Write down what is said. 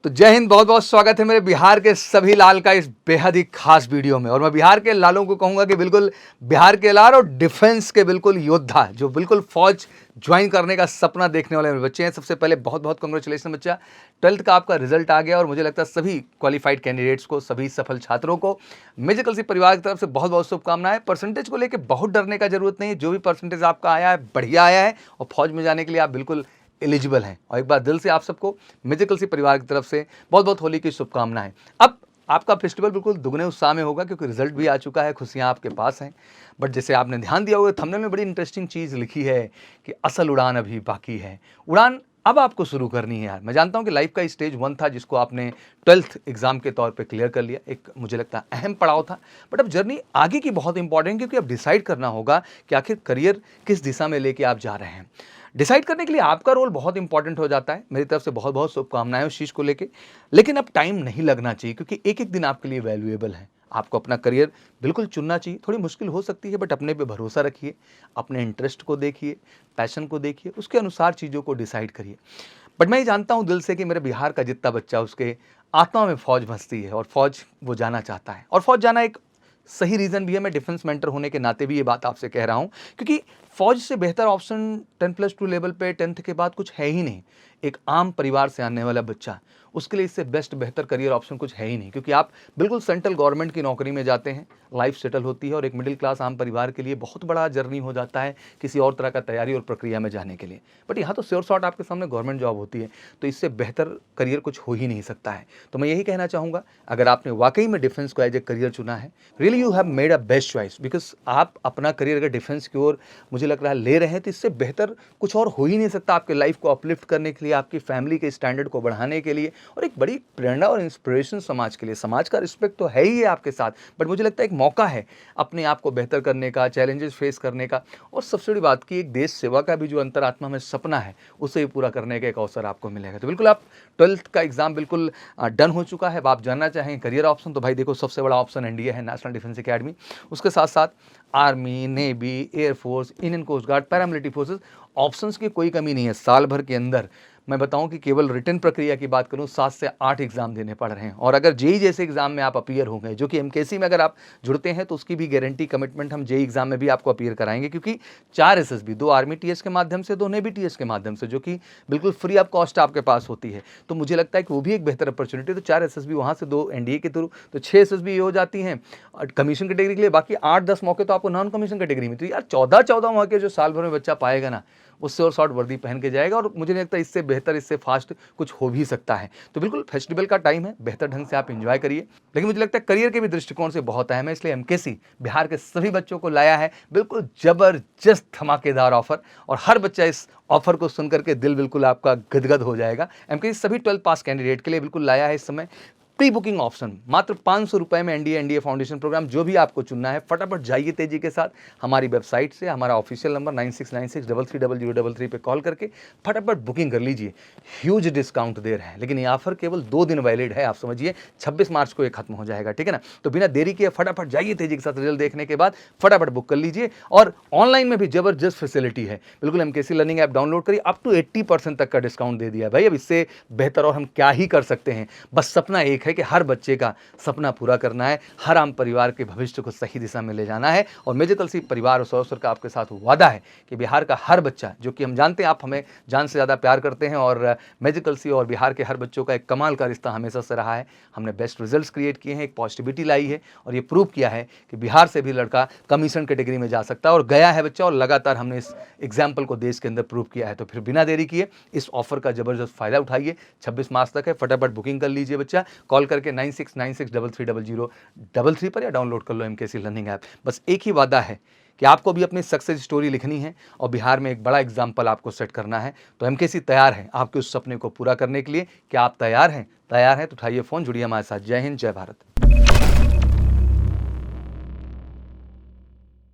तो जय हिंद, बहुत बहुत स्वागत है मेरे बिहार के सभी लाल का इस बेहद ही खास वीडियो में। और मैं बिहार के लालों को कहूंगा कि बिल्कुल बिहार के लाल और डिफेंस के बिल्कुल योद्धा जो बिल्कुल फौज ज्वाइन करने का सपना देखने वाले मेरे बच्चे हैं। सबसे पहले बहुत बहुत कांग्रेचुलेशन बच्चा, 12th का आपका रिजल्ट आ गया और मुझे लगता है सभी क्वालिफाइड कैंडिडेट्स को, सभी सफल छात्रों को मेजर कलसी परिवार की तरफ से बहुत बहुत शुभकामनाएं। परसेंटेज को लेकर बहुत डरने का जरूरत नहीं है, जो भी परसेंटेज आपका आया है बढ़िया आया है और फौज में जाने के लिए आप बिल्कुल एलिजिबल हैं। और एक बार दिल से आप सबको मेजर कलसी परिवार की तरफ से बहुत बहुत होली की शुभकामनाएं। अब आपका फेस्टिवल बिल्कुल दुगने उत्साह में होगा क्योंकि रिजल्ट भी आ चुका है, खुशियां आपके पास हैं। बट जैसे आपने ध्यान दिया होगा, थंबनेल में बड़ी इंटरेस्टिंग चीज़ लिखी है कि असल उड़ान अभी बाकी है। उड़ान अब आपको शुरू करनी है यार। मैं जानता हूं कि लाइफ का स्टेज 1 था जिसको आपने 12th एग्जाम के तौर पे क्लियर कर लिया, एक मुझे लगता है अहम पड़ाव था। बट अब जर्नी आगे की बहुत इंपॉर्टेंट, क्योंकि अब डिसाइड करना होगा कि आखिर करियर किस दिशा में लेके आप जा रहे हैं। डिसाइड करने के लिए आपका रोल बहुत इंपॉर्टेंट हो जाता है। मेरी तरफ से बहुत बहुत शुभकामनाएं उस चीज़ को लेके। लेकिन अब टाइम नहीं लगना चाहिए क्योंकि एक एक दिन आपके लिए वैल्यूएबल है। आपको अपना करियर बिल्कुल चुनना चाहिए। थोड़ी मुश्किल हो सकती है बट अपने पे भरोसा रखिए, अपने इंटरेस्ट को देखिए, पैशन को देखिए, उसके अनुसार चीज़ों को डिसाइड करिए। बट मैं ये जानता हूँ दिल से कि मेरे बिहार का जितना बच्चा, उसके आत्मा में फौज बसती है और फौज वो जाना चाहता है। और फौज जाना एक सही रीज़न भी है। मैं डिफेंस मेंटर होने के नाते भी ये बात आपसे कह रहा हूँ क्योंकि फौज से बेहतर ऑप्शन 10+2 लेवल पे 10th के बाद कुछ है ही नहीं। एक आम परिवार से आने वाला बच्चा, उसके लिए इससे बेस्ट बेहतर करियर ऑप्शन कुछ है ही नहीं, क्योंकि आप बिल्कुल सेंट्रल गवर्नमेंट की नौकरी में जाते हैं, लाइफ सेटल होती है और एक मिडिल क्लास आम परिवार के लिए बहुत बड़ा जर्नी हो जाता है किसी और तरह का तैयारी और प्रक्रिया में जाने के लिए। बट यहाँ तो श्योर शॉट आपके सामने गवर्नमेंट जॉब होती है, तो इससे बेहतर करियर कुछ हो ही नहीं सकता है। तो मैं यही कहना चाहूँगा, अगर आपने वाकई में डिफेंस को एज ए करियर चुना है, really you have made a best choice. Because आप अपना करियर अगर डिफेंस की ओर मुझे लग रहा है ले रहे हैं, तो इससे बेहतर कुछ और हो ही नहीं सकता आपके लाइफ को अपलिफ्ट करने के लिए, आपकी फैमिली के स्टैंडर्ड को बढ़ाने के लिए और एक बड़ी प्रेरणा और इंस्पिरेशन समाज के लिए। समाज का रिस्पेक्ट तो है ही है आपके साथ, बट मुझे लगता है एक मौका है अपने आप को बेहतर करने का, चैलेंजेस फेस करने का, और सबसे बड़ी बात की एक देश सेवा का भी जो अंतरात्मा में सपना है उसे पूरा करने का एक अवसर आपको मिलेगा। तो बिल्कुल आप 12th का एग्जाम बिल्कुल डन हो चुका है। अब आप जानना चाहें करियर ऑप्शन, तो भाई देखो, सबसे बड़ा ऑप्शन एनडीए है, नेशनल डिफेंस एकेडमी। उसके साथ साथ army, navy, air force, Indian coast guard, paramilitary forces, options की कोई कमी नहीं है। साल भर के अंदर मैं बताऊं कि केवल रिटन प्रक्रिया की बात करूं, 7 से 8 एग्जाम देने पड़ रहे हैं। और अगर जेई जैसे एग्जाम में आप अपीयर हो गए, जो कि एमकेसी में अगर आप जुड़ते हैं तो उसकी भी गारंटी, कमिटमेंट हम जेई एग्जाम में भी आपको अपीयर कराएंगे, क्योंकि 4 एसएसबी, 2 आर्मी टीएस के माध्यम से, 2 नेवी टीएस के माध्यम से, जो कि बिल्कुल फ्री ऑफ कॉस्ट आपके पास होती है। तो मुझे लगता है कि वो भी एक बेहतर अपॉर्चुनिटी। तो 4 एसएसबी वहाँ से, 2 एनडीए के थ्रू, तो 6 एसएसबी हो जाती हैं कमीशन कैटेगरी के लिए। बाकी 8-10 मौके तो आपको नॉन कमीशन कैटेगरी में। तो यार 14-14 मौके जो साल भर में बच्चा पाएगा ना, उससे और शॉर्ट वर्दी पहन के जाएगा। और मुझे नहीं लगता इससे बेहतर, इससे फास्ट कुछ हो भी सकता है। तो बिल्कुल फेस्टिवल का टाइम है, बेहतर ढंग से आप एंजॉय करिए। लेकिन मुझे लगता है करियर के भी दृष्टिकोण से बहुत अहम है, इसलिए एमकेसी बिहार के सभी बच्चों को लाया है बिल्कुल जबरदस्त धमाकेदार ऑफर। और हर बच्चा इस ऑफर को सुनकर के दिल बिल्कुल आपका गदगद हो जाएगा। एमकेसी सभी 12 पास कैंडिडेट के लिए बिल्कुल लाया है इस समय प्री बुकिंग ऑप्शन। मात्र 500 रुपए में एनडीए फाउंडेशन प्रोग्राम जो भी आपको चुनना है, फटाफट जाइए तेजी के साथ हमारी वेबसाइट से, हमारा ऑफिशियल नंबर 9696330033 पे कॉल करके फटाफट बुकिंग कर लीजिए। ह्यूज डिस्काउंट दे रहे हैं, लेकिन ये ऑफर केवल 2 दिन वैलिड है। आप समझिए 26 मार्च को ये खत्म हो जाएगा, ठीक है ना। तो बिना देरी किए फटाफट जाइए तेजी के साथ, रिजल्ट देखने के बाद फटाफट बुक कर लीजिए। और ऑनलाइन में भी जबरदस्त फैसिलिटी है, बिल्कुल एमकेसी लर्निंग ऐप डाउनलोड करिए, अप टू 80% तक का डिस्काउंट दे दिया है भाई। अब इससे बेहतर और हम क्या ही कर सकते हैं। बस सपना एक है कि हर बच्चे का सपना पूरा करना है, हर आम परिवार के भविष्य को सही दिशा में ले जाना है। और मेजर कलसी परिवार और सौसर का आपके साथ वादा है कि बिहार का हर बच्चा, जो कि हम जानते हैं आप हमें जान से ज़्यादा प्यार करते हैं, और मेजर कलसी और बिहार के हर बच्चों का एक कमाल का रिश्ता हमेशा से रहा है। हमने बेस्ट रिजल्ट्स क्रिएट किए हैं, एक पॉजिटिविटी लाई है और ये प्रूव किया है कि बिहार से भी लड़का कमीशन कैटेगरी में जा सकता है और गया है बच्चा। और लगातार हमने इस एग्जाम्पल को देश के अंदर प्रूव किया है। तो फिर बिना देरी किए इस ऑफर का जबरदस्त फायदा उठाइए। 26 मार्च तक है, फटाफट बुकिंग कर लीजिए बच्चा। कॉल करके 9696330033 पर, या डाउनलोड कर लो एमकेसी लर्निंग ऐप। बस एक ही वादा है कि आपको भी अपनी सक्सेस स्टोरी लिखनी है और बिहार में एक बड़ा एग्जाम्पल आपको सेट करना है। तो एमकेसी तैयार है आपके उस सपने को पूरा करने के लिए। क्या आप तैयार हैं? तैयार हैं तो उठाइए फ़ोन, जुड़िए हमारे साथ। जय हिंद, जय भारत।